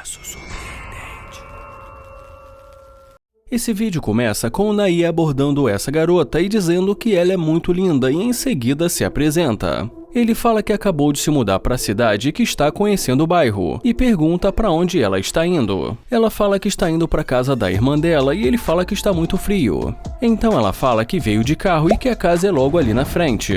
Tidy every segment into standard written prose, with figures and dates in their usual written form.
Caso surpreendente. Esse vídeo começa com o Nai abordando essa garota e dizendo que ela é muito linda e em seguida se apresenta. Ele fala que acabou de se mudar para a cidade e que está conhecendo o bairro, e pergunta para onde ela está indo. Ela fala que está indo para a casa da irmã dela e ele fala que está muito frio. Então ela fala que veio de carro e que a casa é logo ali na frente.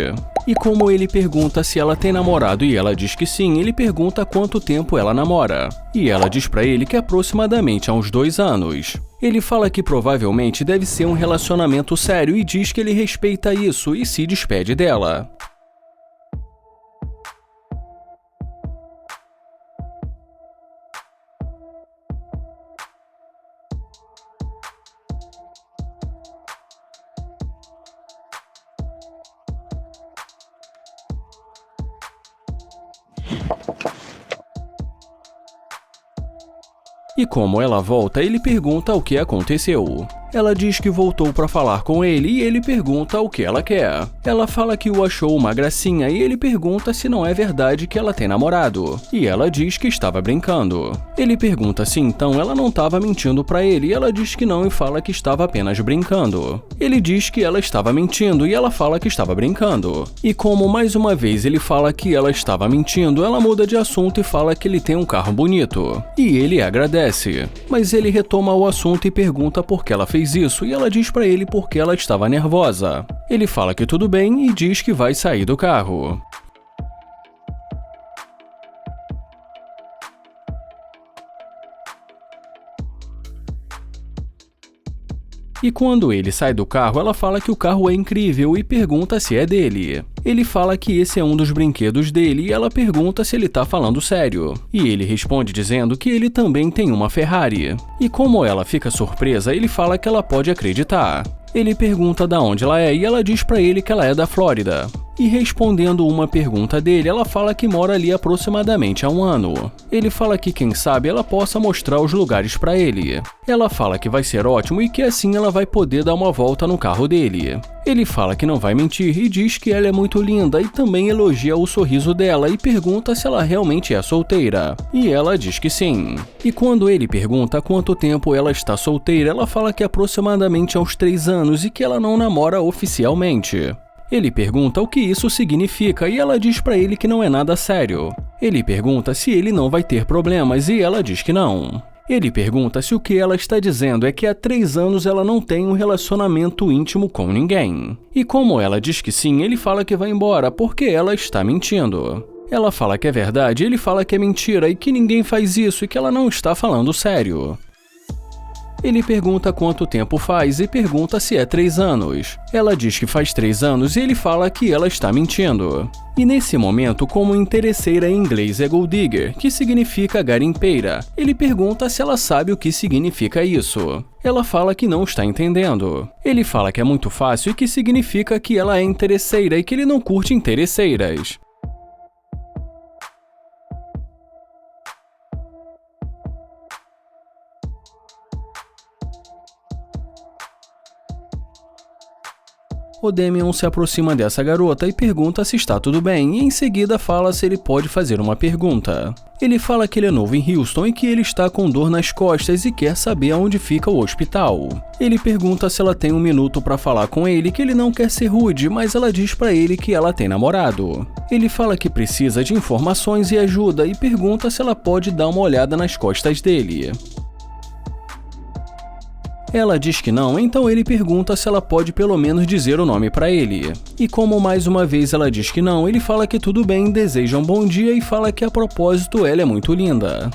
E como ele pergunta se ela tem namorado e ela diz que sim, ele pergunta quanto tempo ela namora. E ela diz para ele que aproximadamente há uns 2 anos. Ele fala que provavelmente deve ser um relacionamento sério e diz que ele respeita isso e se despede dela. E como ela volta, ele pergunta o que aconteceu. Ela diz que voltou para falar com ele e ele pergunta o que ela quer. Ela fala que o achou uma gracinha e ele pergunta se não é verdade que ela tem namorado. E ela diz que estava brincando. Ele pergunta se então ela não estava mentindo para ele e ela diz que não e fala que estava apenas brincando. Ele diz que ela estava mentindo e ela fala que estava brincando. E como mais uma vez ele fala que ela estava mentindo, ela muda de assunto e fala que ele tem um carro bonito. E ele agradece. Mas ele retoma o assunto e pergunta por que ela fez isso e ela diz para ele porque ela estava nervosa. Ele fala que tudo bem e diz que vai sair do carro. E quando ele sai do carro, ela fala que o carro é incrível e pergunta se é dele. Ele fala que esse é um dos brinquedos dele e ela pergunta se ele tá falando sério. E ele responde dizendo que ele também tem uma Ferrari. E como ela fica surpresa, ele fala que ela pode acreditar. Ele pergunta de onde ela é e ela diz pra ele que ela é da Flórida. E respondendo uma pergunta dele, ela fala que mora ali aproximadamente há 1 ano. Ele fala que quem sabe ela possa mostrar os lugares pra ele. Ela fala que vai ser ótimo e que assim ela vai poder dar uma volta no carro dele. Ele fala que não vai mentir e diz que ela é muito linda e também elogia o sorriso dela e pergunta se ela realmente é solteira. E ela diz que sim. E quando ele pergunta quanto tempo ela está solteira, ela fala que aproximadamente há uns 3 anos e que ela não namora oficialmente. Ele pergunta o que isso significa e ela diz pra ele que não é nada sério. Ele pergunta se ele não vai ter problemas e ela diz que não. Ele pergunta se o que ela está dizendo é que há 3 anos ela não tem um relacionamento íntimo com ninguém. E como ela diz que sim, ele fala que vai embora porque ela está mentindo. Ela fala que é verdade, ele fala que é mentira e que ninguém faz isso e que ela não está falando sério. Ele pergunta quanto tempo faz e pergunta se é 3 anos. Ela diz que faz 3 anos e ele fala que ela está mentindo. E nesse momento, como interesseira em inglês é gold digger, que significa garimpeira, ele pergunta se ela sabe o que significa isso. Ela fala que não está entendendo. Ele fala que é muito fácil e que significa que ela é interesseira e que ele não curte interesseiras. O Damian se aproxima dessa garota e pergunta se está tudo bem, e em seguida fala se ele pode fazer uma pergunta. Ele fala que ele é novo em Houston e que ele está com dor nas costas e quer saber aonde fica o hospital. Ele pergunta se ela tem 1 minuto para falar com ele, que ele não quer ser rude, mas ela diz para ele que ela tem namorado. Ele fala que precisa de informações e ajuda e pergunta se ela pode dar uma olhada nas costas dele. Ela diz que não, então ele pergunta se ela pode pelo menos dizer o nome para ele. E como mais uma vez ela diz que não, ele fala que tudo bem, deseja um bom dia e fala que a propósito ela é muito linda.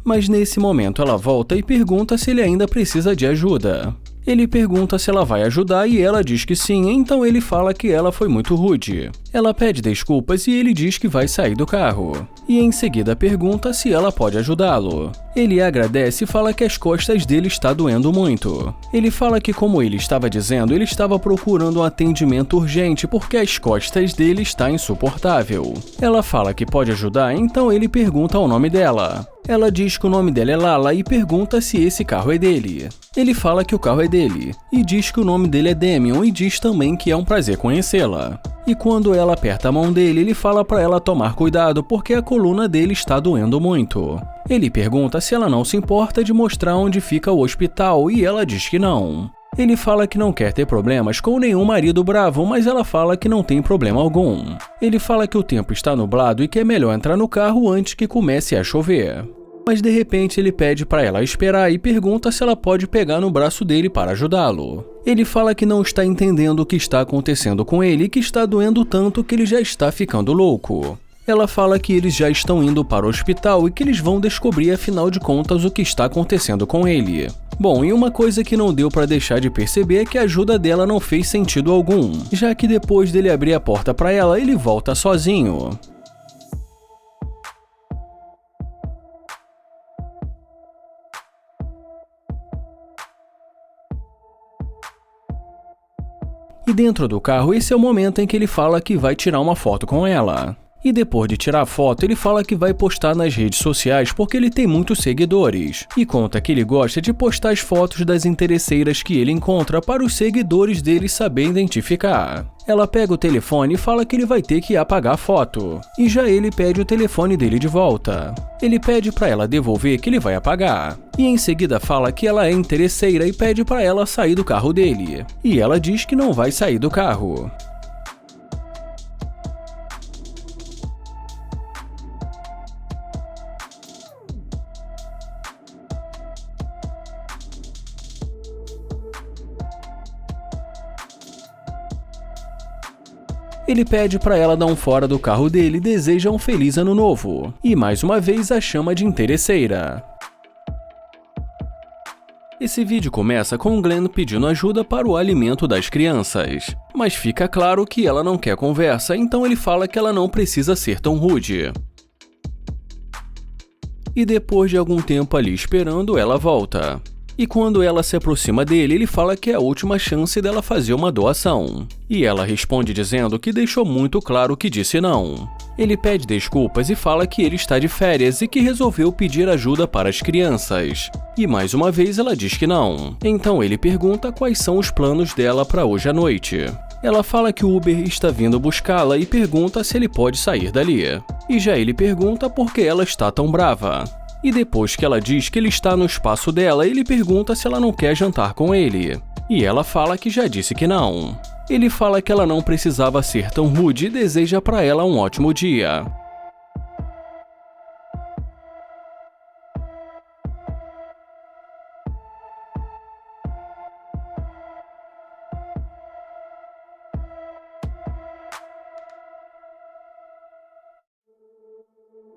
Mas nesse momento ela volta e pergunta se ele ainda precisa de ajuda. Ele pergunta se ela vai ajudar e ela diz que sim, então ele fala que ela foi muito rude. Ela pede desculpas e ele diz que vai sair do carro. E em seguida pergunta se ela pode ajudá-lo. Ele agradece e fala que as costas dele está doendo muito. Ele fala que, como ele estava dizendo, ele estava procurando um atendimento urgente porque as costas dele está insuportável. Ela fala que pode ajudar, então ele pergunta o nome dela. Ela diz que o nome dela é Lala e pergunta se esse carro é dele. Ele fala que o carro é dele, e diz que o nome dele é Damian e diz também que é um prazer conhecê-la. E quando ela aperta a mão dele, ele fala para ela tomar cuidado porque a coluna dele está doendo muito. Ele pergunta se ela não se importa de mostrar onde fica o hospital e ela diz que não. Ele fala que não quer ter problemas com nenhum marido bravo, mas ela fala que não tem problema algum. Ele fala que o tempo está nublado e que é melhor entrar no carro antes que comece a chover. Mas de repente ele pede para ela esperar e pergunta se ela pode pegar no braço dele para ajudá-lo. Ele fala que não está entendendo o que está acontecendo com ele e que está doendo tanto que ele já está ficando louco. Ela fala que eles já estão indo para o hospital e que eles vão descobrir afinal de contas o que está acontecendo com ele. Bom, e uma coisa que não deu para deixar de perceber é que a ajuda dela não fez sentido algum, já que depois dele abrir a porta para ela, ele volta sozinho. E dentro do carro, esse é o momento em que ele fala que vai tirar uma foto com ela. E depois de tirar a foto, ele fala que vai postar nas redes sociais porque ele tem muitos seguidores. E conta que ele gosta de postar as fotos das interesseiras que ele encontra para os seguidores dele saberem identificar. Ela pega o telefone e fala que ele vai ter que apagar a foto. E já ele pede o telefone dele de volta. Ele pede para ela devolver que ele vai apagar. E em seguida fala que ela é interesseira e pede para ela sair do carro dele. E ela diz que não vai sair do carro. Ele pede para ela dar um fora do carro dele e deseja um feliz ano novo. E mais uma vez a chama de interesseira. Esse vídeo começa com Glenn pedindo ajuda para o alimento das crianças. Mas fica claro que ela não quer conversa, então ele fala que ela não precisa ser tão rude. E depois de algum tempo ali esperando, ela volta. E quando ela se aproxima dele, ele fala que é a última chance dela fazer uma doação. E ela responde dizendo que deixou muito claro que disse não. Ele pede desculpas e fala que ele está de férias e que resolveu pedir ajuda para as crianças. E mais uma vez ela diz que não. Então ele pergunta quais são os planos dela para hoje à noite. Ela fala que o Uber está vindo buscá-la e pergunta se ele pode sair dali. E já ele pergunta por que ela está tão brava. E depois que ela diz que ele está no espaço dela, ele pergunta se ela não quer jantar com ele. E ela fala que já disse que não. Ele fala que ela não precisava ser tão rude e deseja para ela um ótimo dia.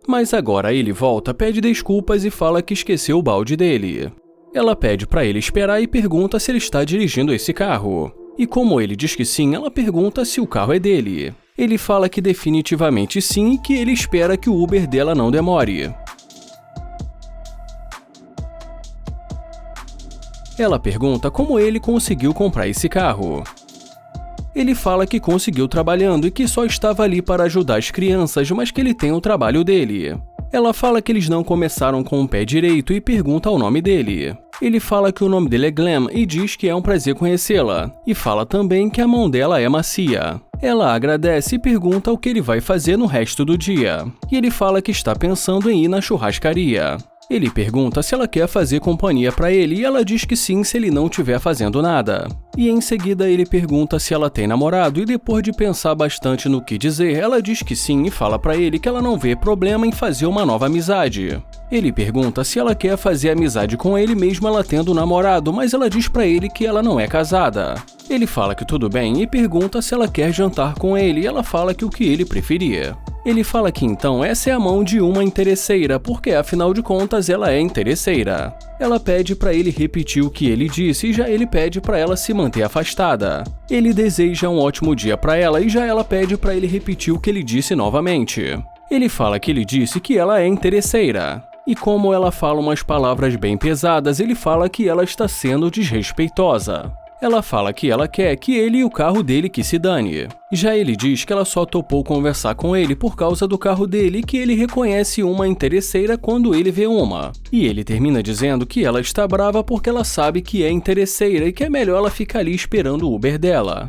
Mas agora ele volta, pede desculpas e fala que esqueceu o balde dele. Ela pede para ele esperar e pergunta se ele está dirigindo esse carro. E como ele diz que sim, ela pergunta se o carro é dele. Ele fala que definitivamente sim e que ele espera que o Uber dela não demore. Ela pergunta como ele conseguiu comprar esse carro. Ele fala que conseguiu trabalhando e que só estava ali para ajudar as crianças, mas que ele tem o trabalho dele. Ela fala que eles não começaram com o pé direito e pergunta o nome dele. Ele fala que o nome dele é Glenn e diz que é um prazer conhecê-la. E fala também que a mão dela é macia. Ela agradece e pergunta o que ele vai fazer no resto do dia. E ele fala que está pensando em ir na churrascaria. Ele pergunta se ela quer fazer companhia para ele e ela diz que sim se ele não estiver fazendo nada. E em seguida ele pergunta se ela tem namorado e depois de pensar bastante no que dizer, ela diz que sim e fala para ele que ela não vê problema em fazer uma nova amizade. Ele pergunta se ela quer fazer amizade com ele mesmo ela tendo namorado, mas ela diz para ele que ela não é casada. Ele fala que tudo bem e pergunta se ela quer jantar com ele e ela fala que o que ele preferia. Ele fala que então essa é a mão de uma interesseira, porque afinal de contas ela é interesseira. Ela pede para ele repetir o que ele disse e já ele pede para ela se manter afastada. Ele deseja um ótimo dia para ela e já ela pede para ele repetir o que ele disse novamente. Ele fala que ele disse que ela é interesseira. E como ela fala umas palavras bem pesadas, ele fala que ela está sendo desrespeitosa. Ela fala que ela quer que ele e o carro dele que se dane. Já ele diz que ela só topou conversar com ele por causa do carro dele e que ele reconhece uma interesseira quando ele vê uma. E ele termina dizendo que ela está brava porque ela sabe que é interesseira e que é melhor ela ficar ali esperando o Uber dela.